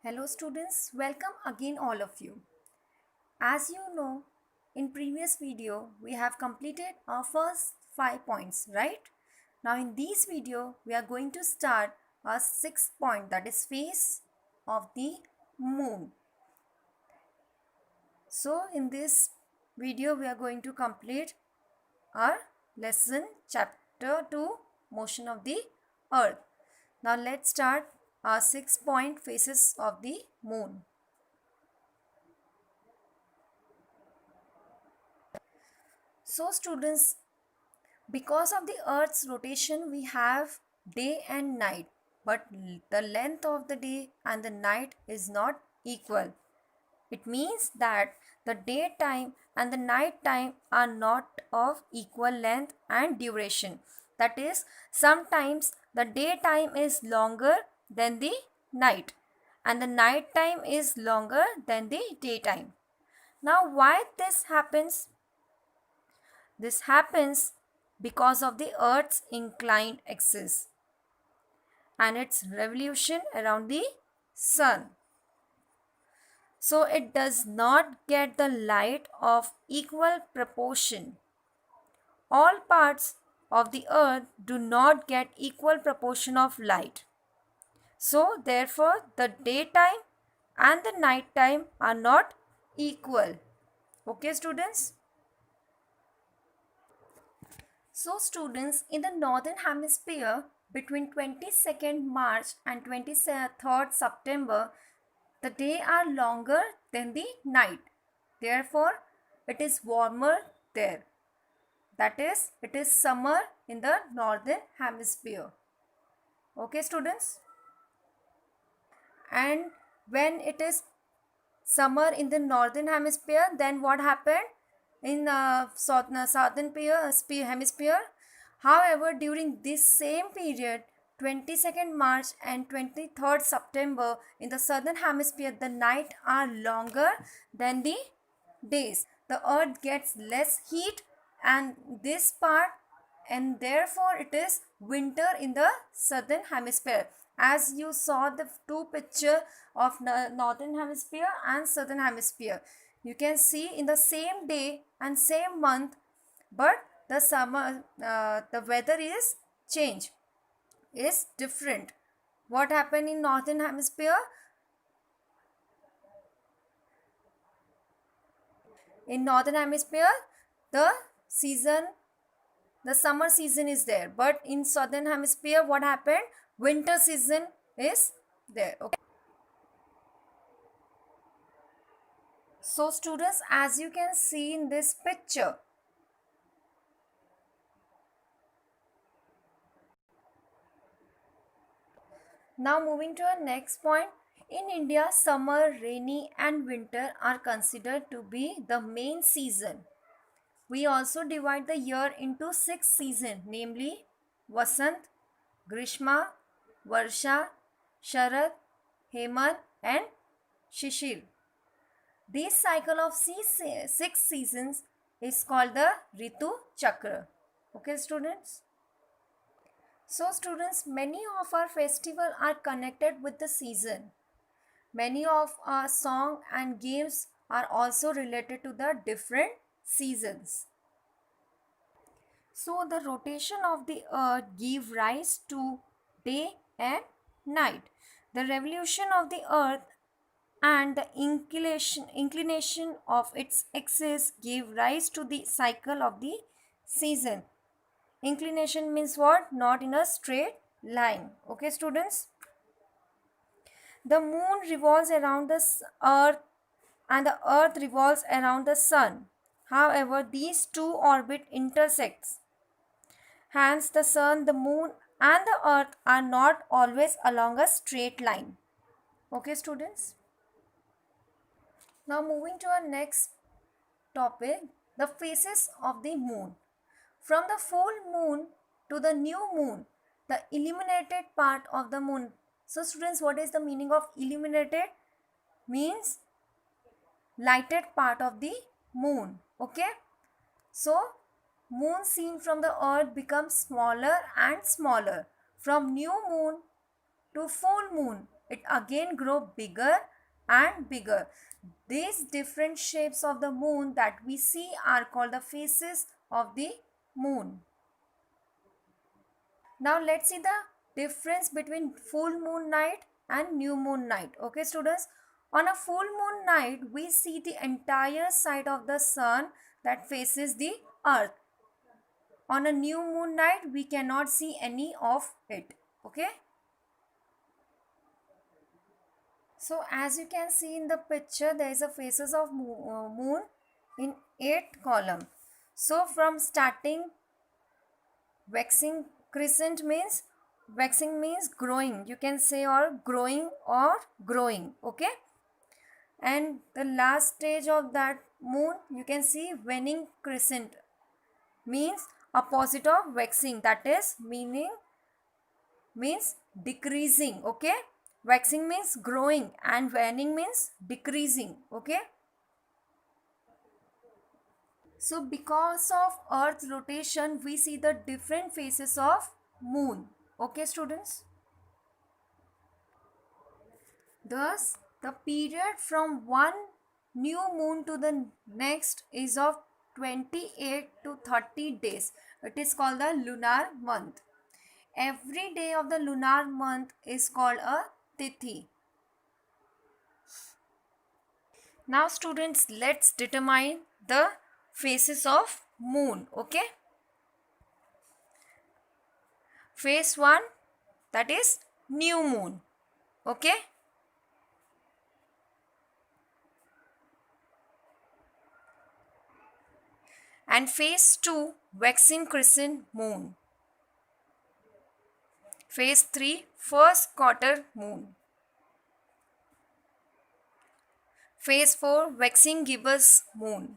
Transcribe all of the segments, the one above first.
Hello students, welcome again all of you. As you know, in previous video we have completed our first 5 points, right? Now in this video we are going to start our sixth point, that is phase of the moon. So in this video we are going to complete our lesson chapter 2, motion of the earth. Now let's start our 6-point phases of the moon. So students, because of the earth's rotation we have day and night, but the length of the day and the night is not equal. It means that the daytime and the night time are not of equal length and duration. That is, sometimes the daytime is longer than the night and the night time is longer than the daytime. Now why this happens? This happens because of the Earth's inclined axis and its revolution around the Sun. So it does not get the light of equal proportion. All parts of the Earth do not get equal proportion of light. So therefore the daytime and the night time are not equal. Okay students? So students, in the northern hemisphere between 22nd March and 23rd September, the day are longer than the night. Therefore, it is warmer there. That is, it is summer in the northern hemisphere. Okay students? And when it is summer in the northern hemisphere, then what happened in southern hemisphere? However, during this same period, 22nd March and 23rd September, in the southern hemisphere, the night are longer than the days. The earth gets less heat and this part, and therefore it is winter in the southern hemisphere. As you saw the two picture of northern hemisphere and southern hemisphere, you can see in the same day and same month, but the the weather is change, is different. What happened in northern hemisphere? In northern hemisphere, the season, the summer season is there, but in southern hemisphere what happened? Winter season is there. Okay. So students, as you can see in this picture, now moving to our next point. In India, summer, rainy and winter are considered to be the main season. We also divide the year into 6 seasons, namely Vasant, Grishma, Varsha, Sharad, Hemant and Shishir. This cycle of 6 seasons is called the Ritu Chakra. Okay students? So students, many of our festivals are connected with the season. Many of our song and games are also related to the different seasons. So the rotation of the earth give rise to day and night. The revolution of the earth and the inclination of its axis give rise to the cycle of the season. Inclination means what? Not in a straight line. Okay students? The moon revolves around the earth and the earth revolves around the sun. However, these two orbit intersects. Hence, the sun, the moon and the earth are not always along a straight line. Okay students? Now moving to our next topic, the phases of the moon. From the full moon to the new moon, the illuminated part of the moon. So students, what is the meaning of illuminated? Means lighted part of the moon. Okay. So moon seen from the earth becomes smaller and smaller. From new moon to full moon, it again grow bigger and bigger. These different shapes of the moon that we see are called the phases of the moon. Now let's see the difference between full moon night and new moon night. Okay students, on a full moon night we see the entire side of the sun that faces the earth. On a new moon night we cannot see any of it. Okay. So as you can see in the picture, there is a phases of moon in 8 column. So from starting, waxing crescent means, waxing means growing. You can say or growing. Okay. And the last stage of that moon, you can see waning crescent means opposite of waxing. That is means decreasing. Okay. Waxing means growing and waning means decreasing. Okay. So because of earth rotation we see the different phases of moon. Okay students. Thus the period from one new moon to the next is of 28 to 30 days. It is called the lunar month. Every day of the lunar month is called a tithi. Now students, let's determine the phases of moon. Okay. Phase 1, that is new moon. Okay. And phase 2, waxing crescent moon. Phase 3, first quarter moon. Phase 4, waxing gibbous moon.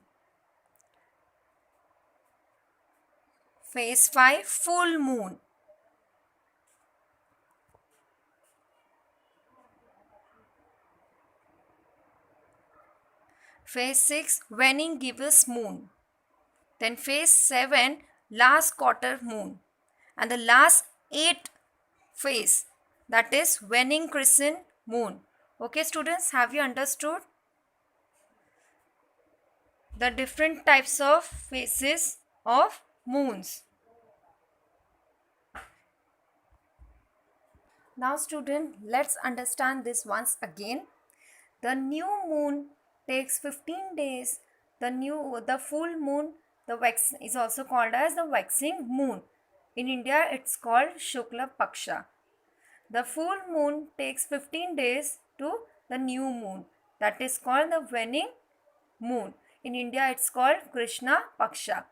Phase 5, full moon. Phase 6, waning gibbous moon. Then phase 7, last quarter moon. And the last 8 phase, that is waning crescent moon. Okay students, have you understood the different types of phases of moons? Now student, let's understand this once again. The new moon takes 15 days. The full moon, the wax is also called as the waxing moon. In India it's called Shukla Paksha. The full moon takes 15 days to the new moon. That is called the waning moon. In India it's called Krishna Paksha.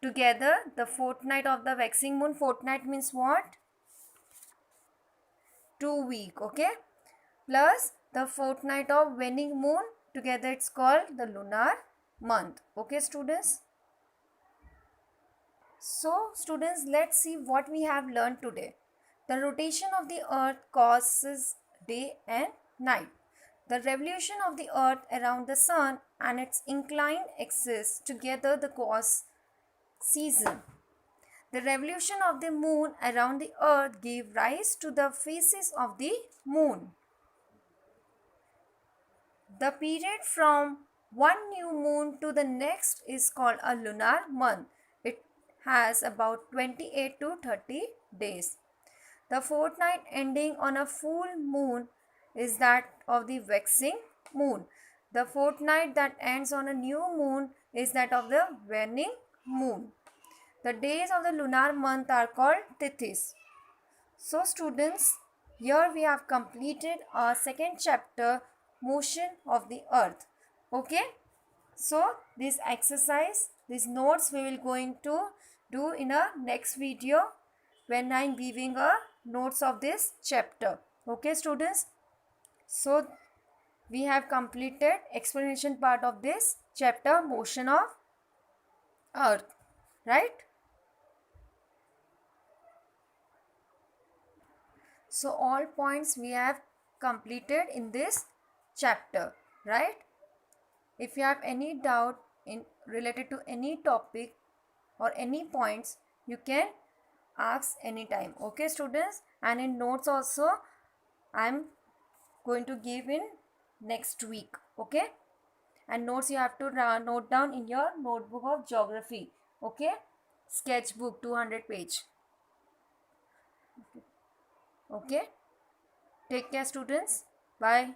Together the fortnight of the waxing moon, fortnight means what? 2 week. Okay. Plus the fortnight of waning moon, together it's called the lunar month. Okay students. So students, let's see what we have learned today. The rotation of the earth causes day and night. The revolution of the earth around the sun and its inclined axis together the cause season. The revolution of the moon around the earth gave rise to the phases of the moon. The period from one new moon to the next is called a lunar month. It has about 28 to 30 days. The fortnight ending on a full moon is that of the waxing moon. The fortnight that ends on a new moon is that of the waning moon. The days of the lunar month are called tithis. So students, here we have completed our second chapter, motion of the earth. Okay. So this exercise, these notes we will going to do in a next video when I am giving a notes of this chapter. Okay students. So we have completed explanation part of this chapter, motion of earth, right? So all points we have completed in this chapter, right? If you have any doubt in related to any topic or any points, you can ask anytime. Okay students, and in notes also I am going to give in next week. Okay, and notes you have to note down in your notebook of geography. Okay, sketchbook 200 page. Okay, take care students. Bye.